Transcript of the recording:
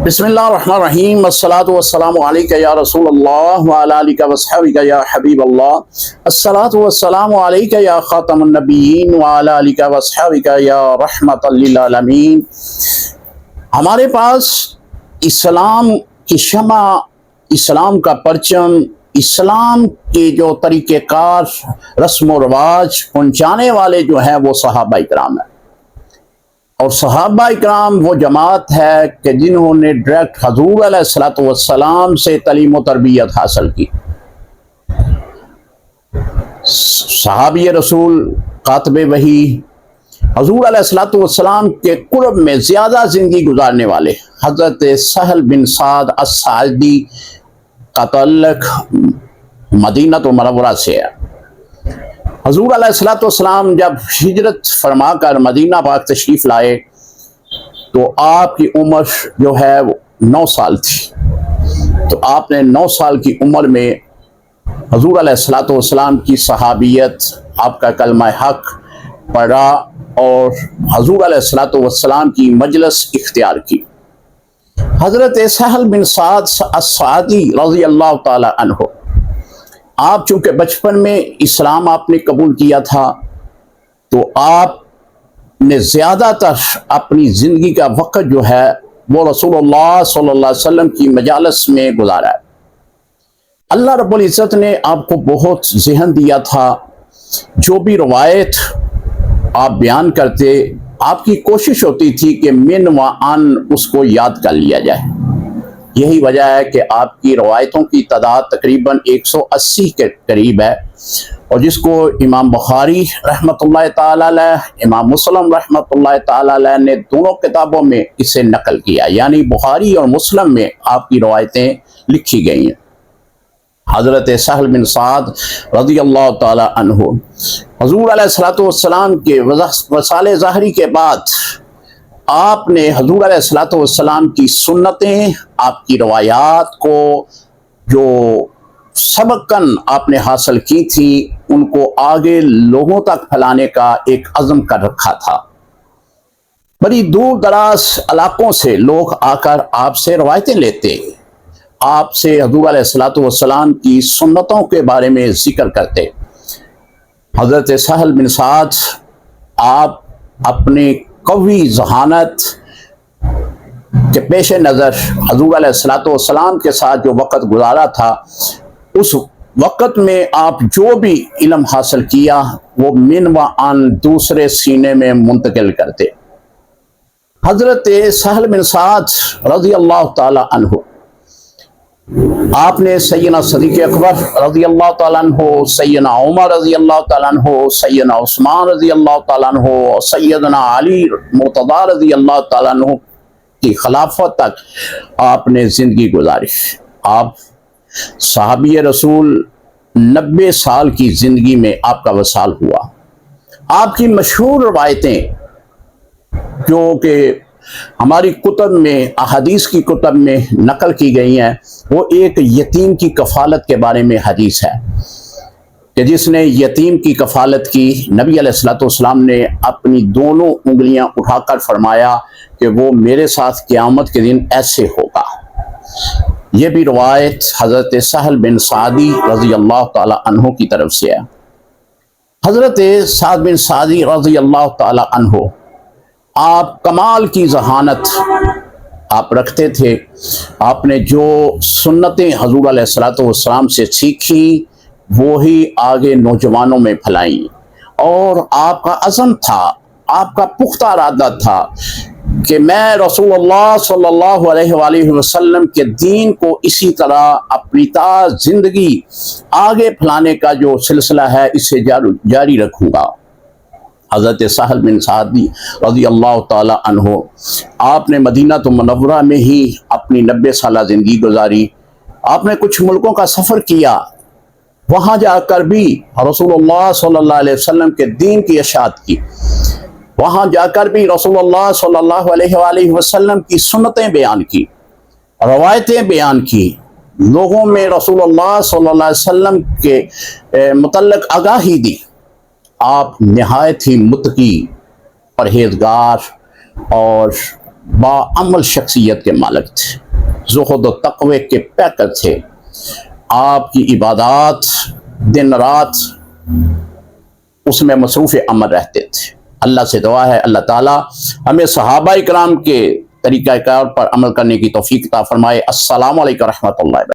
بسم اللہ الرحمن الرحیم، الصلاۃ والسلام علیک یا رسول اللہ وعلی آلک وصحبک یا حبیب اللہ، الصلاۃ والسلام علیک یا خاتم النبیین وعلی آلک وصحبک یا رحمت للعالمین۔ ہمارے پاس اسلام کی شمع، اسلام کا پرچم، اسلام کے جو طریقہ کار، رسم و رواج پہنچانے والے جو ہیں وہ صحابہ اکرام ہیں، اور صحابہ اکرام وہ جماعت ہے کہ جنہوں نے ڈائریکٹ حضور علیہ الصلوۃ والسلام سے تعلیم و تربیت حاصل کی۔ صحابی رسول، کاتب وحی، حضور علیہ الصلوۃ والسلام کے قرب میں زیادہ زندگی گزارنے والے حضرت سہل بن سعد الساعدی کا تعلق مدینہ منورہ سے ہے۔ حضور علیہ الصلوۃ والسلام جب ہجرت فرما کر مدینہ پاک تشریف لائے تو آپ کی عمر جو ہے وہ 9 سال تھی۔ تو آپ نے 9 سال کی عمر میں حضور علیہ الصلوۃ والسلام کی صحابیت، آپ کا کلمہ حق پڑھا اور حضور علیہ الصلوۃ والسلام کی مجلس اختیار کی۔ حضرت سہل بن سعد الساعدی رضی اللہ تعالی عنہ، آپ چونکہ بچپن میں اسلام آپ نے قبول کیا تھا تو آپ نے زیادہ تر اپنی زندگی کا وقت جو ہے وہ رسول اللہ صلی اللہ علیہ وسلم کی مجالس میں گزارا ہے۔ اللہ رب العزت نے آپ کو بہت ذہن دیا تھا، جو بھی روایت آپ بیان کرتے آپ کی کوشش ہوتی تھی کہ من و عن اس کو یاد کر لیا جائے۔ یہی وجہ ہے کہ آپ کی روایتوں کی تعداد تقریباً 180 کے قریب ہے، اور جس کو امام بخاری رحمۃ اللہ تعالی علیہ، امام مسلم رحمۃ اللہ تعالی علیہ نے دونوں کتابوں میں اسے نقل کیا، یعنی بخاری اور مسلم میں آپ کی روایتیں لکھی گئی ہیں۔ حضرت سہل بن سعد رضی اللہ تعالی عنہ، حضور علیہ الصلوۃ والسلام کے وصال ظاہری کے بعد آپ نے حضور علیہ الصلوۃ والسلام کی سنتیں، آپ کی روایات کو جو سبقاً آپ نے حاصل کی تھی ان کو آگے لوگوں تک پھیلانے کا ایک عزم کر رکھا تھا۔ بڑی دور دراز علاقوں سے لوگ آ کر آپ سے روایتیں لیتے، آپ سے حضور علیہ الصلوۃ والسلام کی سنتوں کے بارے میں ذکر کرتے۔ حضرت سہل بن سعد، آپ اپنی قوی ذہانت کے پیش نظر حضور علیہ الصلوۃ والسلام کے ساتھ جو وقت گزارا تھا، اس وقت میں آپ جو بھی علم حاصل کیا وہ من و عن دوسرے سینے میں منتقل کرتے۔ حضرت سہل بن سعد رضی اللہ تعالی عنہ، آپ نے سیدنا صدیق اکبر رضی اللہ تعالیٰ عنہ، سیدنا عمر رضی اللہ تعالیٰ عنہ، سیدنا عثمان رضی اللہ تعالیٰ عنہ اور سیدنا علی مرتضیٰ رضی اللہ تعالیٰ عنہ کی خلافت تک آپ نے زندگی گزاری۔ آپ صحابی رسول 90 سال کی زندگی میں آپ کا وصال ہوا۔ آپ کی مشہور روایتیں جو کہ ہماری کتب میں، احادیث کی کتب میں نقل کی گئی ہیں، وہ ایک یتیم کی کفالت کے بارے میں حدیث ہے کہ جس نے یتیم کی کفالت کی، نبی علیہ الصلوۃ والسلام نے اپنی دونوں انگلیاں اٹھا کر فرمایا کہ وہ میرے ساتھ قیامت کے دن ایسے ہوگا۔ یہ بھی روایت حضرت سہل بن سعدی رضی اللہ تعالی عنہ کی طرف سے ہے۔ حضرت سعد بن سعدی رضی اللہ تعالی عنہ، آپ کمال کی ذہانت آپ رکھتے تھے۔ آپ نے جو سنتیں حضور علیہ الصلوۃ والسلام سے سیکھی وہی آگے نوجوانوں میں پھیلائیں، اور آپ کا عزم تھا، آپ کا پختہ ارادہ تھا کہ میں رسول اللہ صلی اللہ علیہ وآلہ وسلم کے دین کو اسی طرح اپنی تا زندگی آگے پھیلانے کا جو سلسلہ ہے اسے جاری رکھوں گا۔ حضرت سہل بن سعدی رضی اللہ تعالی عنہ، آپ نے مدینہ منورہ میں ہی اپنی 90 سالہ زندگی گزاری۔ آپ نے کچھ ملکوں کا سفر کیا، وہاں جا کر بھی رسول اللہ صلی اللہ علیہ وسلم کے دین کی اشاعت کی، وہاں جا کر بھی رسول اللہ صلی اللہ علیہ وآلہ وسلم کی سنتیں بیان کی، روایتیں بیان کی، لوگوں میں رسول اللہ صلی اللہ علیہ وسلم کے متعلق آگاہی دی۔ آپ نہایت ہی متقی، پرہیزگار اور باعمل شخصیت کے مالک تھے، زہد و تقوی کے پیکر تھے۔ آپ کی عبادات دن رات اس میں مصروف عمل رہتے تھے۔ اللہ سے دعا ہے اللہ تعالیٰ ہمیں صحابہ اکرام کے طریقہ کار پر عمل کرنے کی توفیق عطا فرمائے۔ السلام علیکم رحمۃ اللہ وبرکاتہ۔